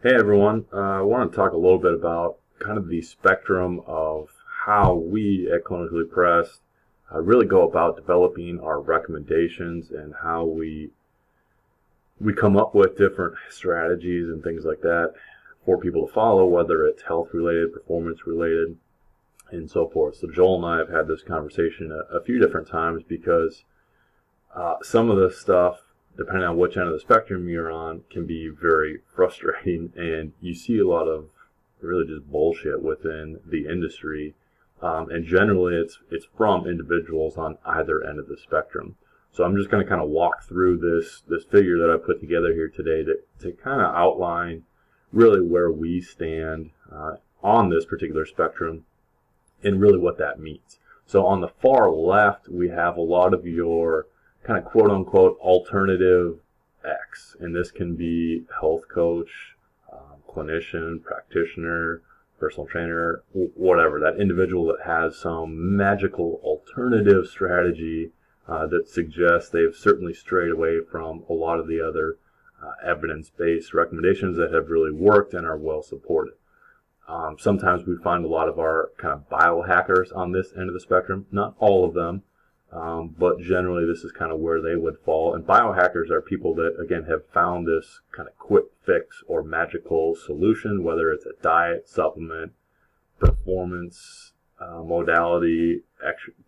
Hey everyone, I want to talk a little bit about kind of the spectrum of how we at Clinically Pressed really go about developing our recommendations and how we come up with different strategies and things like that for people to follow, whether it's health related, performance related, and so forth. So Joel and I have had this conversation a few different times because some of this stuff, depending on which end of the spectrum you're on, can be very frustrating, and you see a lot of really just bullshit within the industry, and generally it's from individuals on either end of the spectrum. So I'm just going to kind of walk through this figure that I put together here today to kind of outline really where we stand on this particular spectrum and really what that means. So on the far left, we have a lot of your kind of quote-unquote alternative X, and this can be health coach, clinician, practitioner, personal trainer, whatever, that individual that has some magical alternative strategy that suggests they've certainly strayed away from a lot of the other evidence-based recommendations that have really worked and are well supported. Sometimes we find a lot of our kind of biohackers on this end of the spectrum, not all of them, but generally this is kind of where they would fall. And biohackers are people that, again, have found this kind of quick fix or magical solution, whether it's a diet, supplement, performance, modality,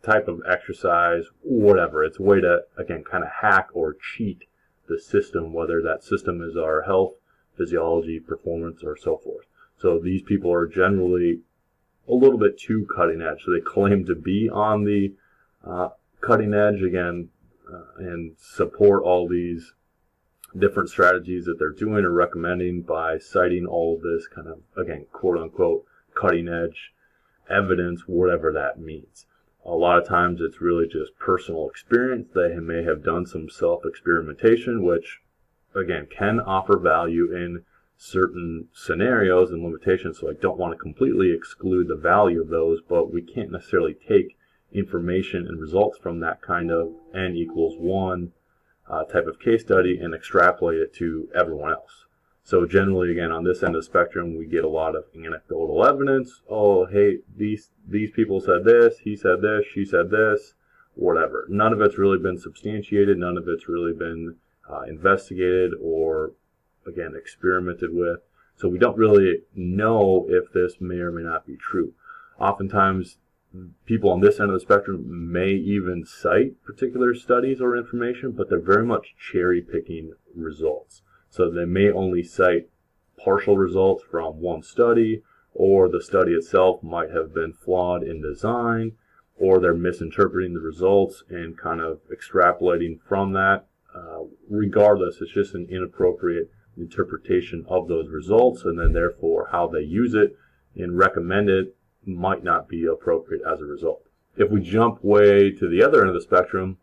type of exercise, whatever. It's a way to, again, kind of hack or cheat the system, whether that system is our health, physiology, performance, or so forth. So these people are generally a little bit too cutting edge. So they claim to be on the cutting edge, again, and support all these different strategies that they're doing or recommending by citing all of this kind of, again, quote-unquote cutting edge evidence, whatever that means. A lot of times it's really just personal experience. They may have done some self-experimentation, which, again, can offer value in certain scenarios and limitations, so I don't want to completely exclude the value of those, but we can't necessarily take information and results from that kind of N=1 type of case study and extrapolate it to everyone else. So generally, again, on this end of the spectrum, we get a lot of anecdotal evidence. Oh, hey, these people said this, he said this, she said this, whatever. None of it's really been substantiated. None of it's really been investigated or, again, experimented with. So we don't really know if this may or may not be true. Oftentimes, people on this end of the spectrum may even cite particular studies or information, but they're very much cherry-picking results. So they may only cite partial results from one study, or the study itself might have been flawed in design, or they're misinterpreting the results and kind of extrapolating from that. Regardless, it's just an inappropriate interpretation of those results, and then therefore how they use it and recommend it might not be appropriate as a result. If we jump way to the other end of the spectrum,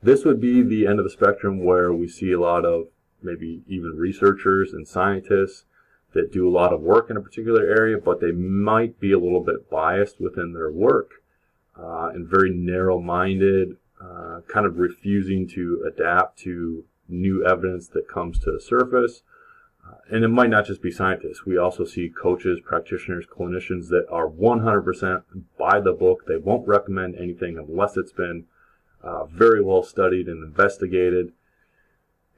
this would be the end of the spectrum where we see a lot of maybe even researchers and scientists that do a lot of work in a particular area, but they might be a little bit biased within their work and very narrow-minded, kind of refusing to adapt to new evidence that comes to the surface. And it might not just be scientists. We also see coaches, practitioners, clinicians that are 100% by the book. They won't recommend anything unless it's been very well studied and investigated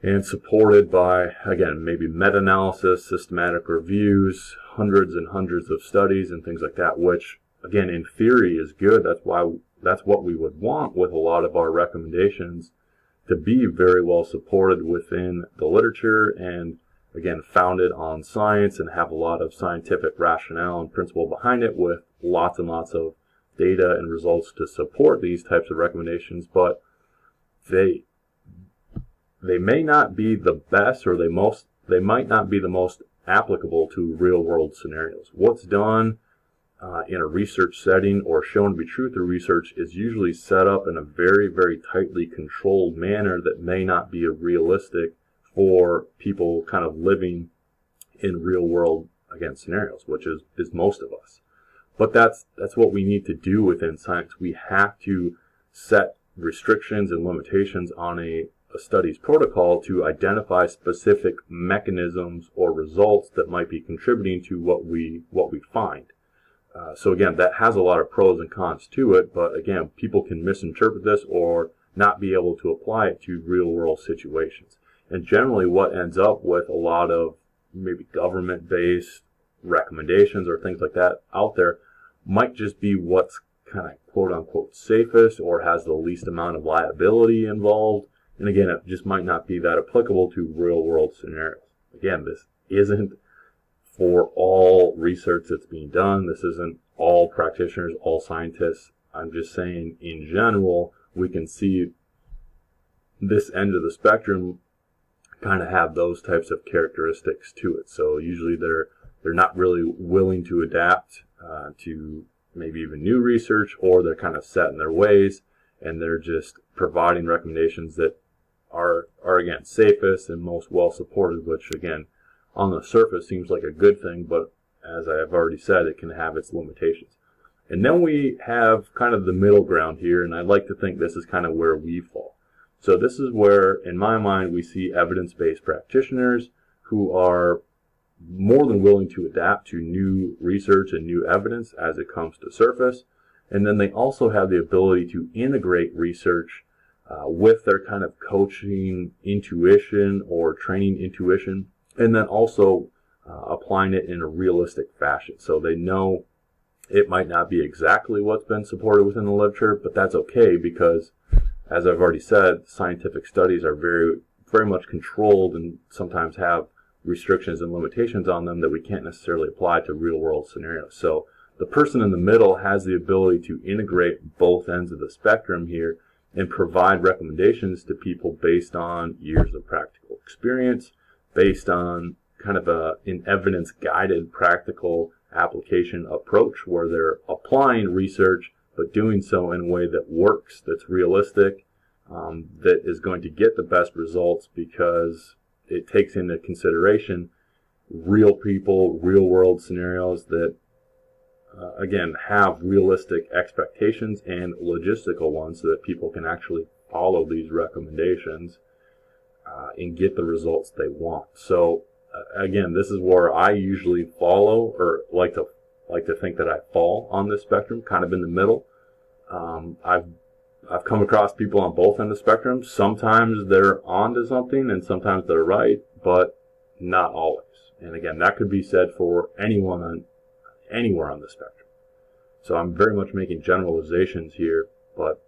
and supported by, again, maybe meta-analysis, systematic reviews, hundreds and hundreds of studies and things like that, which, again, in theory is good. That's what we would want with a lot of our recommendations, to be very well supported within the literature and, again, founded on science and have a lot of scientific rationale and principle behind it, with lots and lots of data and results to support these types of recommendations. But they may not be the best, or they might not be the most applicable to real-world scenarios. What's done in a research setting or shown to be true through research is usually set up in a very, very tightly controlled manner that may not be realistic for people kind of living in real-world, again, scenarios, which is most of us. But that's what we need to do within science. We have to set restrictions and limitations on a study's protocol to identify specific mechanisms or results that might be contributing to what we find. So again, that has a lot of pros and cons to it, but again, people can misinterpret this or not be able to apply it to real-world situations. And generally what ends up with a lot of maybe government-based recommendations or things like that out there might just be what's kind of quote-unquote safest or has the least amount of liability involved. And again, it just might not be that applicable to real-world scenarios. Again, this isn't for all research that's being done. This isn't all practitioners, all scientists. I'm just saying in general, we can see this end of the spectrum kind of have those types of characteristics to it. So usually they're not really willing to adapt to maybe even new research, or they're kind of set in their ways and they're just providing recommendations that are again safest and most well supported, which again on the surface seems like a good thing, but as I have already said, it can have its limitations. And then we have kind of the middle ground here, and I like to think this is kind of where we fall. So this is where, in my mind, we see evidence-based practitioners who are more than willing to adapt to new research and new evidence as it comes to surface. And then they also have the ability to integrate research with their kind of coaching intuition or training intuition, and then also applying it in a realistic fashion. So they know it might not be exactly what's been supported within the literature, but that's okay because, as I've already said, scientific studies are very, very much controlled and sometimes have restrictions and limitations on them that we can't necessarily apply to real-world scenarios. So the person in the middle has the ability to integrate both ends of the spectrum here and provide recommendations to people based on years of practical experience, based on kind of an evidence-guided practical application approach where they're applying research but doing so in a way that works, that's realistic, that is going to get the best results because it takes into consideration real people, real-world scenarios that, again, have realistic expectations and logistical ones so that people can actually follow these recommendations and get the results they want. So again, this is where I usually follow, or like to think that I fall on this spectrum, kind of in the middle. I've come across people on both ends of the spectrum. Sometimes they're onto something and sometimes they're right, but not always. And again, that could be said for anyone anywhere on the spectrum. So I'm very much making generalizations here, but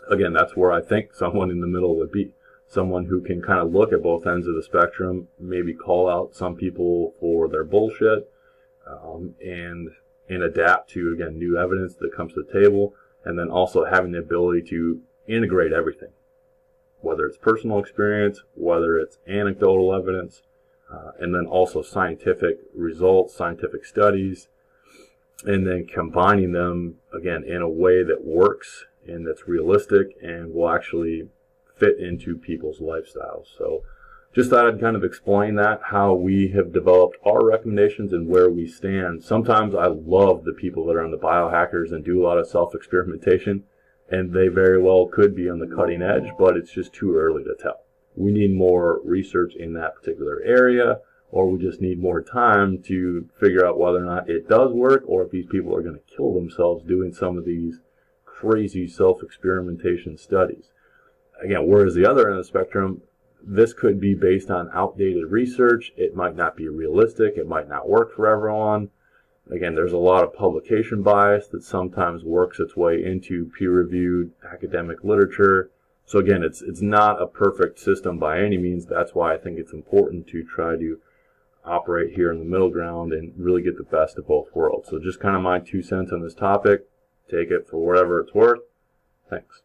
again, that's where I think someone in the middle would be. Someone who can kind of look at both ends of the spectrum, maybe call out some people for their bullshit, and adapt to, again, new evidence that comes to the table, and then also having the ability to integrate everything, whether it's personal experience, whether it's anecdotal evidence, and then also scientific results, scientific studies, and then combining them, again, in a way that works and that's realistic and will actually fit into people's lifestyles. So just thought I'd kind of explain that, how we have developed our recommendations and where we stand. Sometimes I love the people that are on the biohackers and do a lot of self-experimentation, and they very well could be on the cutting edge, but it's just too early to tell. We need more research in that particular area, or we just need more time to figure out whether or not it does work, or if these people are going to kill themselves doing some of these crazy self-experimentation studies. Again, whereas the other end of the spectrum, this could be based on outdated research. It might not be realistic. It might not work for everyone. Again, there's a lot of publication bias that sometimes works its way into peer-reviewed academic literature. So again, it's not a perfect system by any means. That's why I think it's important to try to operate here in the middle ground and really get the best of both worlds. So just kind of my 2 cents on this topic. Take it for whatever it's worth. Thanks.